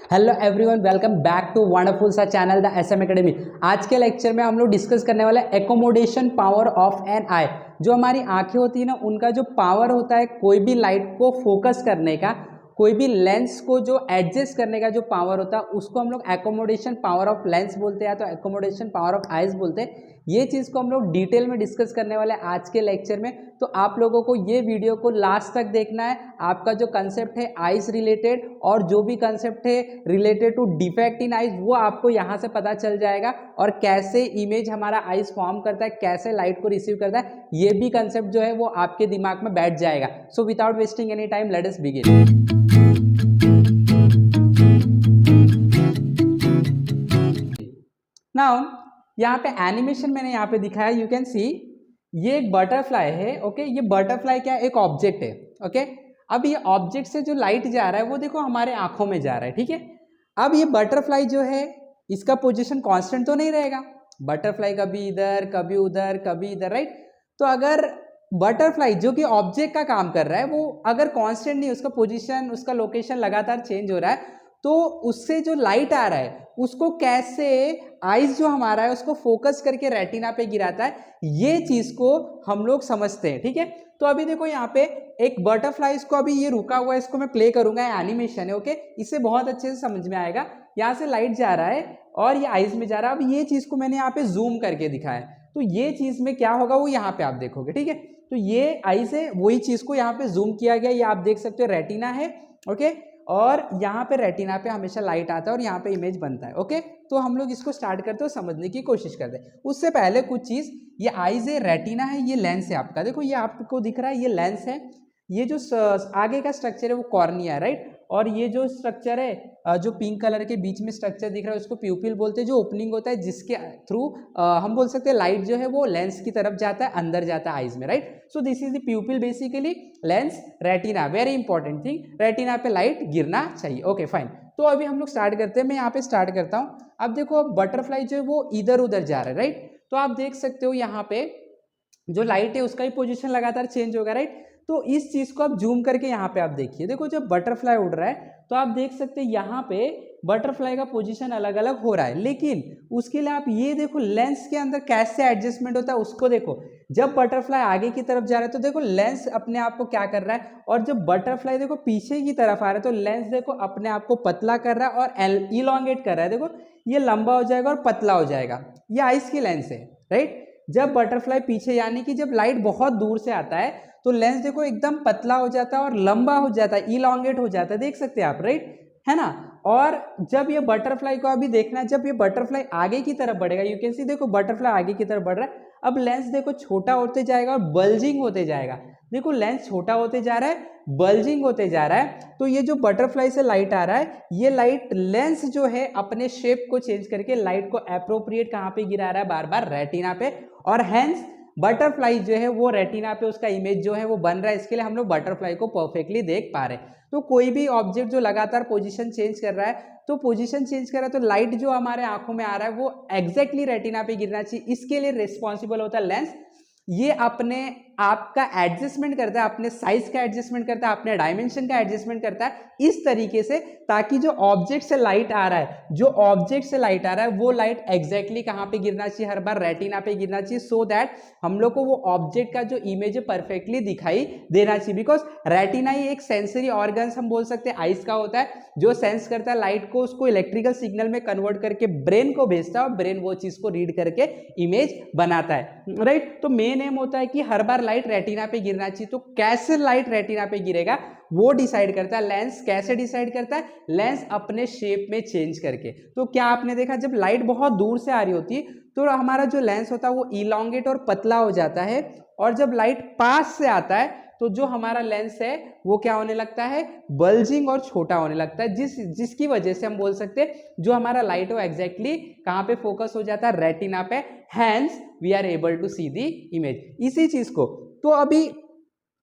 Hello everyone, welcome back to wonderful सा channel the SM academy. आज के lecture में हम लोग डिस्कस करने वाले accommodation power of an eye. जो हमारी आंखें होती है ना, उनका जो पावर होता है कोई भी लाइट को फोकस करने का, कोई भी लेंस को जो एडजस्ट करने का जो पावर होता है, उसको हम लोग एकोमोडेशन पावर ऑफ लेंस बोलते हैं, तो एकोमोडेशन पावर ऑफ आइज बोलते हैं। ये चीज़ को हम लोग डिटेल में डिस्कस करने वाले आज के लेक्चर में। तो आप लोगों को ये वीडियो को लास्ट तक देखना है। आपका जो कंसेप्ट है आइज रिलेटेड और जो भी कंसेप्ट है related to defect in eyes, वो आपको यहाँ से पता चल जाएगा। और कैसे इमेज हमारा आइज फॉर्म करता है, कैसे लाइट को रिसीव करता है, ये भी कंसेप्ट जो है वो आपके दिमाग में बैठ जाएगा। So without wasting any time, let us begin. Now यहाँ पे एनिमेशन मैंने यहाँ पे दिखाया, यू कैन सी ये एक बटरफ्लाई है। ओके, ये बटरफ्लाई क्या एक ऑब्जेक्ट है। ओके, अब ये ऑब्जेक्ट से जो लाइट जा रहा है वो देखो हमारे आंखों में जा रहा है। ठीक है, अब ये बटरफ्लाई जो है इसका पोजीशन कांस्टेंट तो नहीं रहेगा। बटरफ्लाई कभी इधर कभी उधर कभी इधर, राइट। तो अगर बटरफ्लाई जो कि ऑब्जेक्ट का काम कर रहा है वो अगर कांस्टेंट नहीं, उसका पोजीशन उसका लोकेशन लगातार चेंज हो रहा है, तो उससे जो लाइट आ रहा है उसको कैसे आइज जो हमारा है उसको फोकस करके रेटिना पे गिराता है, ये चीज को हम लोग समझते हैं। ठीक है, तो अभी देखो यहाँ पे एक बटरफ्लाई, इसको अभी ये रुका हुआ है, इसको मैं प्ले करूंगा, एनिमेशन है। ओके, इससे बहुत अच्छे से समझ में आएगा। यहाँ से लाइट जा रहा है और ये आइज में जा रहा है। अब ये चीज को मैंने यहाँ पे जूम करके दिखाया, तो ये चीज में क्या होगा वो यहाँ पे आप देखोगे। ठीक है, तो ये आइज है, वही चीज को यहाँ पे जूम किया गया, ये आप देख सकते हो रेटिना है। ओके, और यहाँ पे रेटिना पे हमेशा लाइट आता है और यहाँ पे इमेज बनता है। ओके, तो हम लोग इसको स्टार्ट करते हो समझने की कोशिश करते हैं। उससे पहले कुछ चीज, ये आइज है, रेटिना है, ये लेंस है आपका। देखो ये आपको दिख रहा है, ये लेंस है। ये जो आगे का स्ट्रक्चर है वो कॉर्निया है, राइट। और ये जो स्ट्रक्चर है जो पिंक कलर के बीच में स्ट्रक्चर दिख रहा है उसको प्यूपिल बोलते हैं, जो ओपनिंग होता है जिसके थ्रू हम बोल सकते हैं लाइट जो है वो लेंस की तरफ जाता है, अंदर जाता है आइज में, right. So this is the प्यूपिल, basically lens, retina, very important thing, retina पे लाइट गिरना चाहिए। ओके फाइन, तो अभी हम लोग स्टार्ट करते हैं। मैं यहाँ पे स्टार्ट करता हूँ। अब देखो बटरफ्लाई जो है वो इधर उधर जा रहा है, राइट। तो आप देख सकते हो यहाँ पे जो लाइट है उसका ही पोजीशन लगातार चेंज होगा, राइट। तो इस चीज को आप जूम करके यहाँ पे आप देखिए, देखो जब बटरफ्लाई उड़ रहा है तो आप देख सकते हैं यहाँ पे बटरफ्लाई का पोजीशन अलग अलग हो रहा है, लेकिन उसके लिए आप ये देखो लेंस के अंदर कैसे एडजस्टमेंट होता है उसको देखो। जब बटरफ्लाई आगे की तरफ जा रहा है तो देखो लेंस अपने आप को क्या कर रहा है, और जब बटरफ्लाई देखो पीछे की तरफ आ रहा है तो लेंस देखो अपने आप को पतला कर रहा है और इलोंगेट कर रहा है। देखो ये लंबा हो जाएगा और पतला हो जाएगा, ये आइस की लेंस है, राइट। जब बटरफ्लाई पीछे, यानी कि जब लाइट बहुत दूर से आता है तो लेंस देखो एकदम पतला हो जाता है और लंबा हो जाता है, इलोंगेट हो जाता है, देख सकते हैं आप, राइट, है ना। और जब ये बटरफ्लाई को अभी देखना है, जब ये बटरफ्लाई आगे की तरफ बढ़ेगा, यू कैन सी देखो बटरफ्लाई आगे की तरफ बढ़ रहा है। अब लेंस देखो छोटा होते जाएगा और बल्जिंग होते जाएगा। देखो लेंस छोटा होते जा रहा है, बल्जिंग होते जा रहा है। तो ये जो बटरफ्लाई से लाइट आ रहा है, ये लाइट लेंस जो है अपने शेप को चेंज करके लाइट को एप्रोप्रिएट कहाँ पे गिरा रहा है, बार बार रेटिना पे, और हैंस बटरफ्लाई जो है वो रेटिना पे उसका इमेज जो है वो बन रहा है। इसके लिए हम लोग बटरफ्लाई को परफेक्टली देख पा रहे हैं। तो कोई भी ऑब्जेक्ट जो लगातार पोजीशन चेंज कर रहा है, तो पोजीशन चेंज कर रहा है तो लाइट जो हमारे आंखों में आ रहा है वो एग्जैक्टली रेटिना पे गिरना चाहिए। इसके लिए रिस्पॉन्सिबल होता है लेंस। ये अपने आपका एडजस्टमेंट करता है, अपने साइज का एडजस्टमेंट करता है, अपने डायमेंशन का एडजस्टमेंट करता है इस तरीके से, ताकि जो ऑब्जेक्ट से लाइट आ रहा है, जो ऑब्जेक्ट से लाइट आ रहा है वो लाइट एग्जैक्टली कहां पे गिरना चाहिए, हर बार रेटिना पे गिरना चाहिए, सो दैट हम लोग को वो ऑब्जेक्ट का जो इमेज है परफेक्टली दिखाई देना चाहिए। बिकॉज रेटिना ही एक सेंसरी ऑर्गन्स हम बोल सकते हैं आइज का होता है, जो सेंस करता है लाइट को, उसको इलेक्ट्रिकल सिग्नल में कन्वर्ट करके ब्रेन को भेजता है और ब्रेन वो चीज को रीड करके इमेज बनाता है, राइट। तो मेन एम होता है कि हर बार लाइट रेटिना पे गिरना चाहिए। तो कैसे लाइट रेटिना पे गिरेगा वो डिसाइड करता है लेंस। कैसे डिसाइड करता है? लेंस अपने शेप में चेंज करके। तो क्या आपने देखा, जब लाइट बहुत दूर से आ रही होती है तो हमारा जो लेंस होता है वो इलोंगेट और पतला हो जाता है, और जब लाइट पास से आता है तो जो हमारा लेंस है वो क्या होने लगता है, बल्जिंग और छोटा होने लगता है, जिसकी वजह से हम बोल सकते हैं जो हमारा लाइट हो एग्जैक्टली कहां पे फोकस हो जाता है, रेटिना पे, hence we are able to see the image. इसी चीज को, तो अभी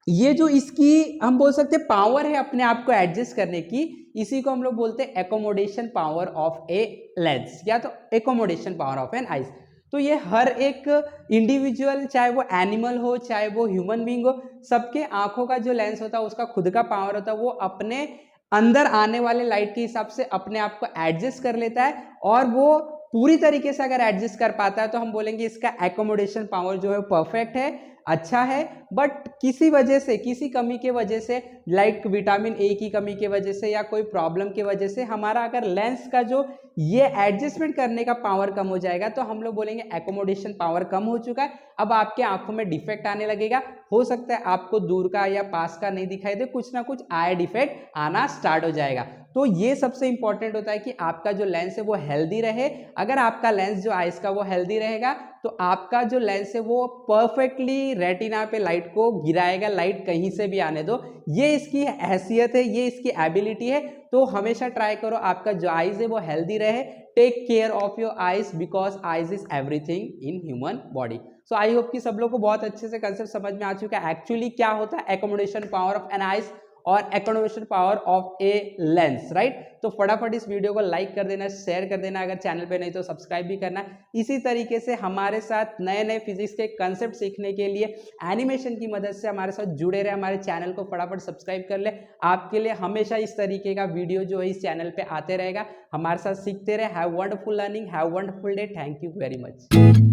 ये जो इसकी हम बोल सकते हैं पावर है अपने आप को एडजस्ट करने की, इसी को हम लोग बोलते हैं accommodation power of a lens, या तो accommodation power of an eyes. तो ये हर एक इंडिविजुअल, चाहे वो एनिमल हो चाहे वो ह्यूमन बीइंग हो, सबके आंखों का जो लेंस होता है उसका खुद का पावर होता है, वो अपने अंदर आने वाले लाइट के हिसाब से अपने आप को एडजस्ट कर लेता है, और वो पूरी तरीके से अगर एडजस्ट कर पाता है तो हम बोलेंगे इसका एकोमोडेशन पावर जो है परफेक्ट है, अच्छा है। बट किसी वजह से, किसी कमी के वजह से, लाइक विटामिन ए की कमी के वजह से या कोई प्रॉब्लम की वजह से हमारा अगर लेंस का जो ये एडजस्टमेंट करने का पावर कम हो जाएगा तो हम लोग बोलेंगे एकोमोडेशन पावर कम हो चुका है, अब आपके आंखों में डिफेक्ट आने लगेगा। हो सकता है आपको दूर का या पास का नहीं दिखाई दे, कुछ ना कुछ आई डिफेक्ट आना स्टार्ट हो जाएगा। तो ये सबसे इंपॉर्टेंट होता है कि आपका जो लेंस है वो हेल्दी रहे। अगर आपका लेंस जो आइस का वो हेल्दी रहेगा तो आपका जो लेंस है वो परफेक्टली रेटिना पे लाइट को गिराएगा, लाइट कहीं से भी आने दो। ये इसकी हैसियत है, ये इसकी एबिलिटी है। तो हमेशा ट्राई करो आपका जो आइज है वो हेल्दी रहे। Take care of your eyes because eyes is everything in human body. So I hope कि सब लोग को बहुत अच्छे से कंसेप्ट समझ में आ चुका है एक्चुअली क्या होता है accommodation power of an eyes और accommodation power of a lens, right. तो फटाफट इस वीडियो को लाइक कर देना, शेयर कर देना, अगर चैनल पे नहीं तो सब्सक्राइब भी करना। इसी तरीके से हमारे साथ नए नए फिजिक्स के कंसेप्ट सीखने के लिए एनिमेशन की मदद से हमारे साथ जुड़े रहे। हमारे चैनल को फटाफट सब्सक्राइब कर ले, आपके लिए हमेशा इस तरीके का वीडियो जो है इस चैनल पे आते रहेगा। हमारे साथ सीखते रहे। Have wonderful learning, have wonderful day, thank you very much.